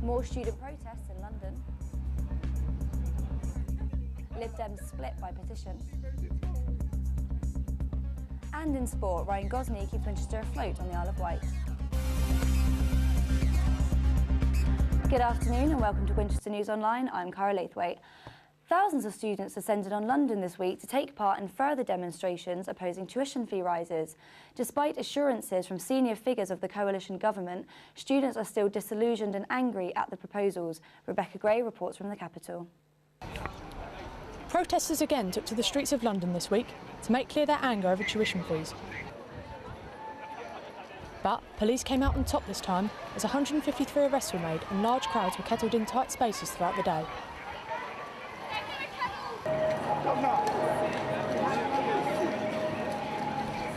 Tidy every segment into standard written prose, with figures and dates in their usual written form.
More student protests in London. Lib Dems split by petition. And in sport, Ryan Gosney keeps Winchester afloat on the Isle of Wight. Good afternoon and welcome to Winchester News Online. I'm Cara Laithwaite. Thousands of students descended on London this week to take part in further demonstrations opposing tuition fee rises. Despite assurances from senior figures of the coalition government, students are still disillusioned and angry at the proposals. Rebecca Gray reports from the capital. Protesters again took to the streets of London this week to make clear their anger over tuition fees. But police came out on top this time as 153 arrests were made and large crowds were kettled in tight spaces throughout the day.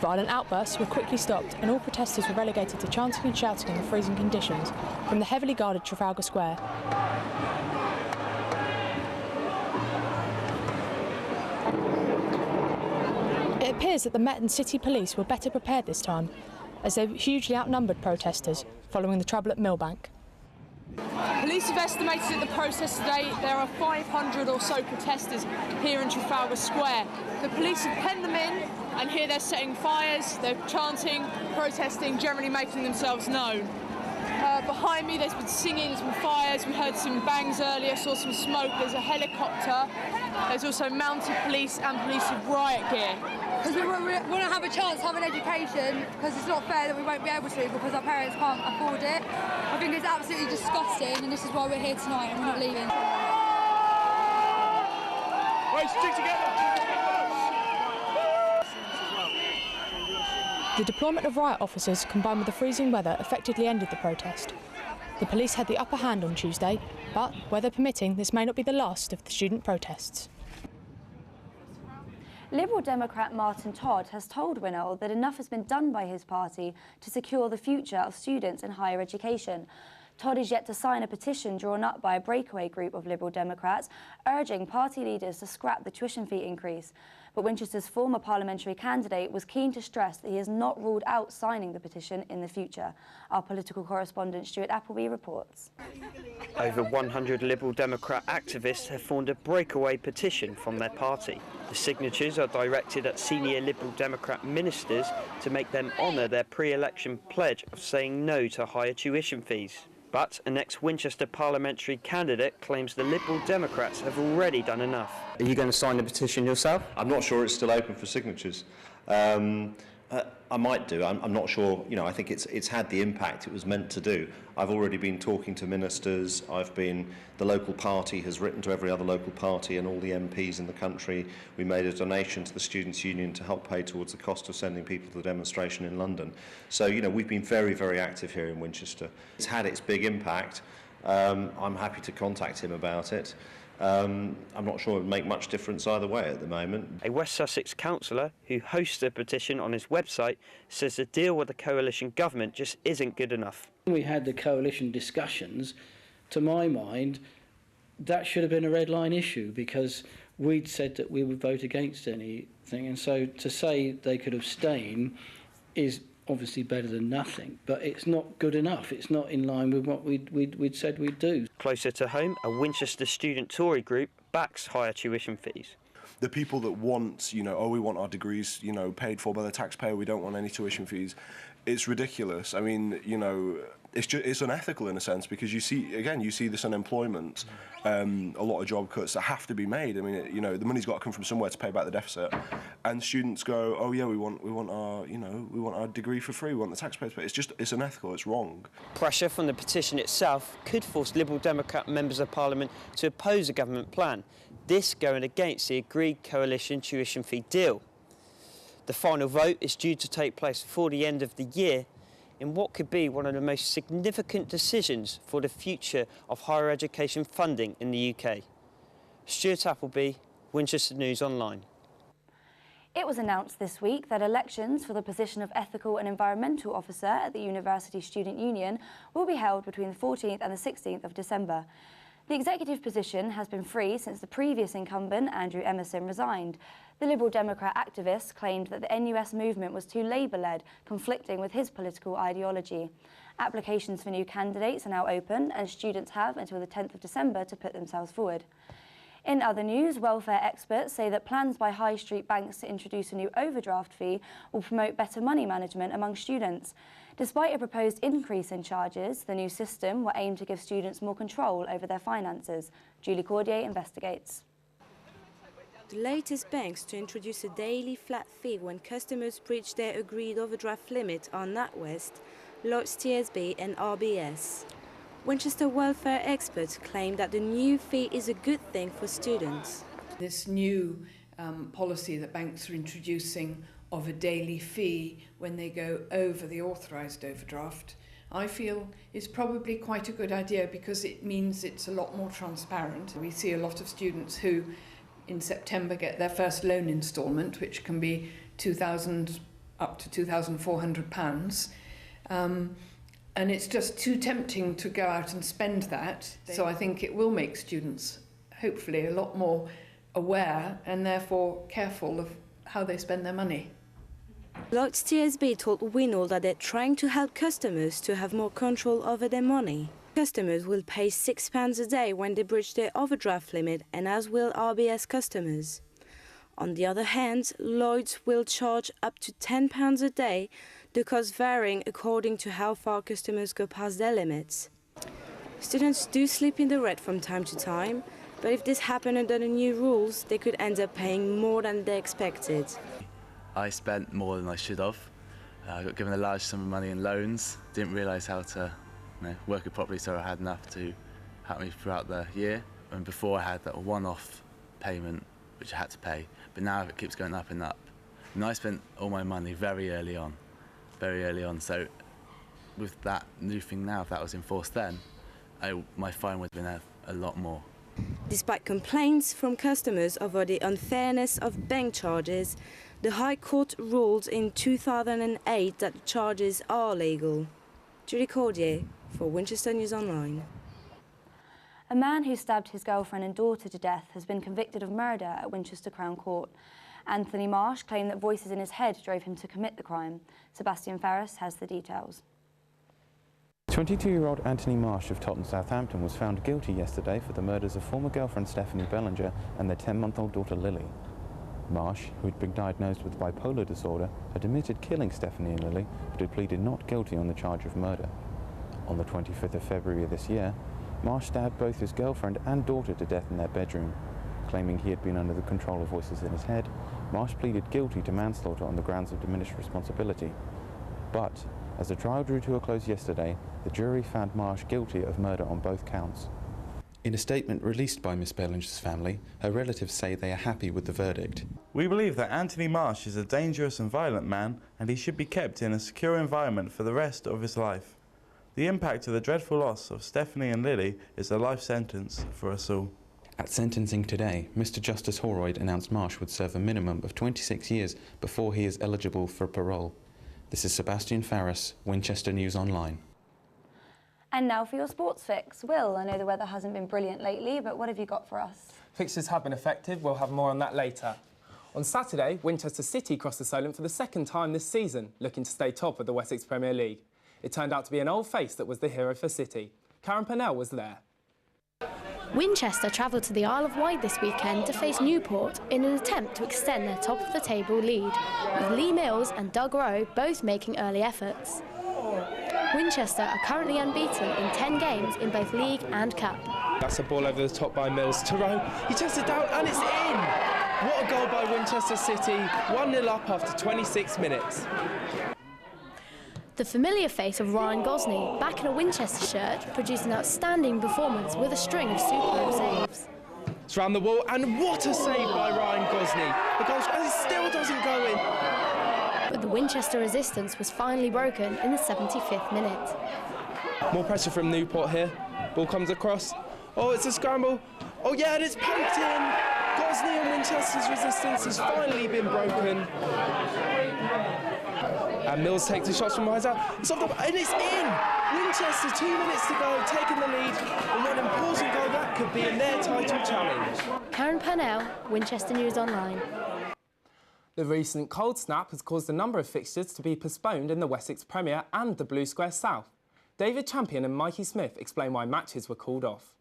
Violent outbursts were quickly stopped and all protesters were relegated to chanting and shouting in the freezing conditions from the heavily guarded Trafalgar Square. It appears that the Met and City Police were better prepared this time, as they hugely outnumbered protesters following the trouble at Millbank. Police have estimated at the protest today there are 500 or so protesters here in Trafalgar Square. The police have penned them in, and here they're setting fires, they're chanting, protesting, generally making themselves known. Behind me there's been singing, there's been fires, we heard some bangs earlier, saw some smoke, there's a helicopter, there's also mounted police and police with riot gear. Because we want to have a chance to have an education, because it's not fair that we won't be able to because our parents can't afford it. I think it's absolutely disgusting, and this is why we're here tonight and we're not leaving. Right, stick together! The deployment of riot officers combined with the freezing weather effectively ended the protest. The police had the upper hand on Tuesday, but, weather permitting, this may not be the last of the student protests. Liberal Democrat Martin Todd has told WINOL that enough has been done by his party to secure the future of students in higher education. Todd is yet to sign a petition drawn up by a breakaway group of Liberal Democrats urging party leaders to scrap the tuition fee increase. But Winchester's former parliamentary candidate was keen to stress that he has not ruled out signing the petition in the future. Our political correspondent Stuart Appleby reports. Over 100 Liberal Democrat activists have formed a breakaway petition from their party. The signatures are directed at senior Liberal Democrat ministers to make them honour their pre-election pledge of saying no to higher tuition fees. But an ex-Winchester parliamentary candidate claims the Liberal Democrats have already done enough. Are you going to sign the petition yourself? I'm not sure it's still open for signatures. I might do. I'm not sure. You know, I think it's had the impact it was meant to do. I've already been talking to ministers. The local party has written to every other local party and all the MPs in the country. We made a donation to the Students' Union to help pay towards the cost of sending people to the demonstration in London. So, you know, we've been very, very active here in Winchester. It's had its big impact. I'm happy to contact him about it. I'm not sure it would make much difference either way at the moment. A West Sussex councillor who hosts a petition on his website says the deal with the coalition government just isn't good enough. When we had the coalition discussions, to my mind, that should have been a red line issue because we'd said that we would vote against anything, and so to say they could abstain is obviously better than nothing, but it's not good enough. It's not in line with what we'd said we'd do. Closer to home, a Winchester student Tory group backs higher tuition fees. The people that want, you know, oh, we want our degrees, you know, paid for by the taxpayer, we don't want any tuition fees, it's ridiculous. I mean, you know, it's unethical in a sense because you see this unemployment, a lot of job cuts that have to be made. I mean, you know, the money's got to come from somewhere to pay back the deficit, and students go, oh yeah, we want our degree for free, we want the taxpayers to pay. It's unethical, it's wrong. Pressure from the petition itself could force Liberal Democrat members of Parliament to oppose a government plan, this going against the agreed coalition tuition fee deal. The final vote is due to take place before the end of the year in what could be one of the most significant decisions for the future of higher education funding in the UK. Stuart Appleby, Winchester News Online. It was announced this week that elections for the position of Ethical and Environmental Officer at the University Student Union will be held between the 14th and the 16th of December. The executive position has been free since the previous incumbent, Andrew Emerson, resigned. The Liberal Democrat activists claimed that the NUS movement was too Labour-led, conflicting with his political ideology. Applications for new candidates are now open and students have until the 10th of December to put themselves forward. In other news, welfare experts say that plans by high street banks to introduce a new overdraft fee will promote better money management among students. Despite a proposed increase in charges, the new system will aim to give students more control over their finances. Julie Cordier investigates. The latest banks to introduce a daily flat fee when customers breach their agreed overdraft limit are NatWest, Lloyds TSB and RBS. Winchester welfare experts claim that the new fee is a good thing for students. This new policy that banks are introducing of a daily fee when they go over the authorised overdraft, I feel is probably quite a good idea because it means it's a lot more transparent. We see a lot of students who in September get their first loan instalment, which can be £2,000 up to £2,400. And it's just too tempting to go out and spend that. So I think it will make students hopefully a lot more aware and therefore careful of how they spend their money. Lloyds TSB told WINOL that they're trying to help customers to have more control over their money. Customers will pay £6 a day when they breach their overdraft limit, and as will RBS customers. On the other hand, Lloyds will charge up to £10 a day, the cost varying according to how far customers go past their limits. Students do slip in the red from time to time, but if this happened under the new rules, they could end up paying more than they expected. I spent more than I should have. I got given a large sum of money in loans, didn't realise how to work it properly, so I had enough to help me throughout the year. And before I had that one-off payment which I had to pay, but now it keeps going up and up. And I spent all my money very early on, so with that new thing now, if that was enforced then, my fine would have been a lot more. Despite complaints from customers over the unfairness of bank charges, the High Court ruled in 2008 that the charges are legal. Julie Cordier for Winchester News Online. A man who stabbed his girlfriend and daughter to death has been convicted of murder at Winchester Crown Court. Anthony Marsh claimed that voices in his head drove him to commit the crime. Sebastian Farris has the details. 22-year-old Anthony Marsh of Totton, Southampton was found guilty yesterday for the murders of former girlfriend Stephanie Bellinger and their 10-month-old daughter Lily. Marsh, who had been diagnosed with bipolar disorder, had admitted killing Stephanie and Lily, but had pleaded not guilty on the charge of murder. On the 25th of February of this year, Marsh stabbed both his girlfriend and daughter to death in their bedroom. Claiming he had been under the control of voices in his head, Marsh pleaded guilty to manslaughter on the grounds of diminished responsibility. But, as the trial drew to a close yesterday, the jury found Marsh guilty of murder on both counts. In a statement released by Miss Bellinger's family, her relatives say they are happy with the verdict. We believe that Anthony Marsh is a dangerous and violent man, and he should be kept in a secure environment for the rest of his life. The impact of the dreadful loss of Stephanie and Lily is a life sentence for us all. At sentencing today, Mr. Justice Holroyd announced Marsh would serve a minimum of 26 years before he is eligible for parole. This is Sebastian Farris, Winchester News Online. And now for your sports fix. Will, I know the weather hasn't been brilliant lately, but what have you got for us? Fixtures have been effective. We'll have more on that later. On Saturday, Winchester City crossed the Solent for the second time this season, looking to stay top of the Wessex Premier League. It turned out to be an old face that was the hero for City. Karen Purnell was there. Winchester travelled to the Isle of Wight this weekend to face Newport in an attempt to extend their top-of-the-table lead, with Lee Mills and Doug Rowe both making early efforts. Winchester are currently unbeaten in 10 games in both League and Cup. That's a ball over the top by Mills to Rowe. He tests it down and it's in! What a goal by Winchester City, 1-0 up after 26 minutes. The familiar face of Ryan Gosney, back in a Winchester shirt, produced an outstanding performance with a string of superb saves. It's round the wall, and what a save by Ryan Gosney. The goal still doesn't go in. But the Winchester resistance was finally broken in the 75th minute. More pressure from Newport here. Ball comes across. Oh, it's a scramble. Oh yeah, and it's poked in. Gosney and Winchester's resistance has finally been broken. And Mills takes the shots from behind out. It's off the, and it's in! Winchester, 2 minutes to go, taking the lead. And what an important goal that could be in their title challenge. Karen Purnell, Winchester News Online. The recent cold snap has caused a number of fixtures to be postponed in the Wessex Premier and the Blue Square South. David Champion and Mikey Smith explain why matches were called off.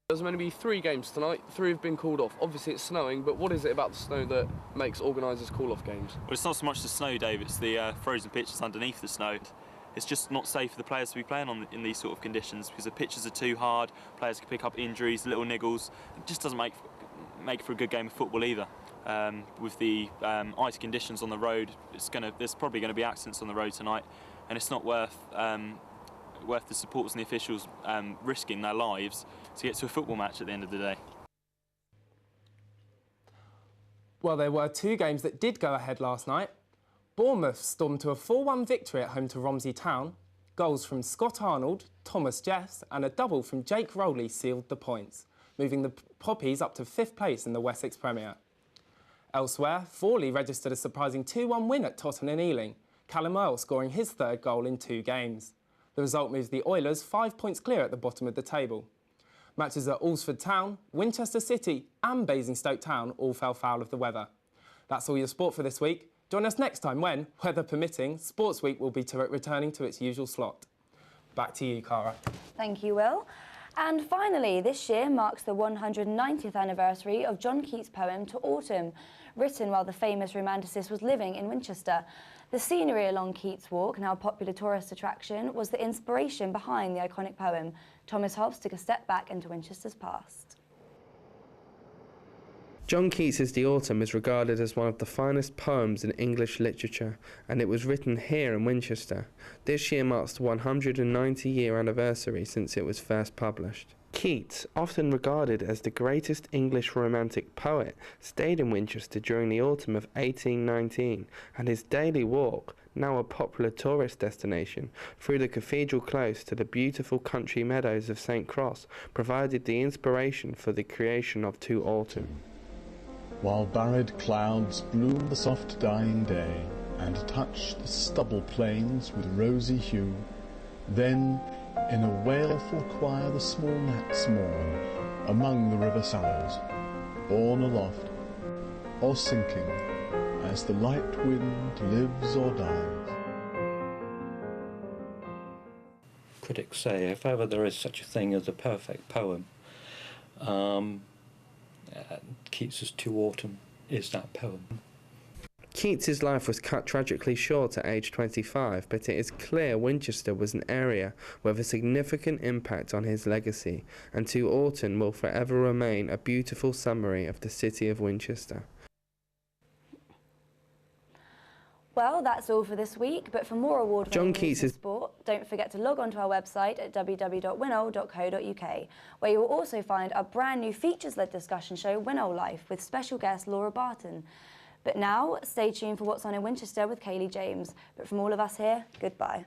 There's meant to be 3 games tonight, 3 have been called off. Obviously it's snowing, but what is it about the snow that makes organisers call off games? Well, it's not so much the snow, Dave, it's the frozen pitches underneath the snow. It's just not safe for the players to be playing in these sort of conditions because the pitches are too hard, players can pick up injuries, little niggles. It just doesn't make for a good game of football either. With the ice conditions on the road, there's probably going to be accidents on the road tonight, and it's not worth the supporters and the officials risking their lives to get to a football match at the end of the day. Well, there were 2 games that did go ahead last night. Bournemouth stormed to a 4-1 victory at home to Romsey Town. Goals from Scott Arnold, Thomas Jeffs and a double from Jake Rowley sealed the points, moving the Poppies up to 5th place in the Wessex Premier. Elsewhere, Forley registered a surprising 2-1 win at Tottenham and Ealing, Callum Earle scoring his 3rd goal in 2 games. The result moves the Oilers 5 points clear at the bottom of the table. Matches at Alresford Town, Winchester City and Basingstoke Town all fell foul of the weather. That's all your sport for this week. Join us next time when, weather permitting, Sports Week will be returning to its usual slot. Back to you, Cara. Thank you, Will. And finally, this year marks the 190th anniversary of John Keats' poem To Autumn, written while the famous romanticist was living in Winchester. The scenery along Keats Walk, now a popular tourist attraction, was the inspiration behind the iconic poem. Thomas Hobbs took a step back into Winchester's past. John Keats' The Autumn is regarded as one of the finest poems in English literature, and it was written here in Winchester. This year marks the 190-year anniversary since it was first published. Keats, often regarded as the greatest English romantic poet, stayed in Winchester during the autumn of 1819, and his daily walk, now a popular tourist destination, through the cathedral close to the beautiful country meadows of St. Cross, provided the inspiration for the creation of To Autumn. While barred clouds bloom the soft dying day, and touch the stubble plains with rosy hue, then in a wailful choir the small gnats mourn among the river sallows, borne aloft or sinking as the light wind lives or dies. Critics say if ever there is such a thing as a perfect poem, Keats's To Autumn is that poem. Keats's life was cut tragically short at age 25, but it is clear Winchester was an area with a significant impact on his legacy, and To Autumn will forever remain a beautiful summary of the city of Winchester. Well, that's all for this week, but for more award-winning news and sport, don't forget to log on to our website at www.winol.co.uk, where you will also find our brand new features-led discussion show, WINOL Life, with special guest Laura Barton. But now, stay tuned for what's on in Winchester with Kaylee James. But from all of us here, goodbye.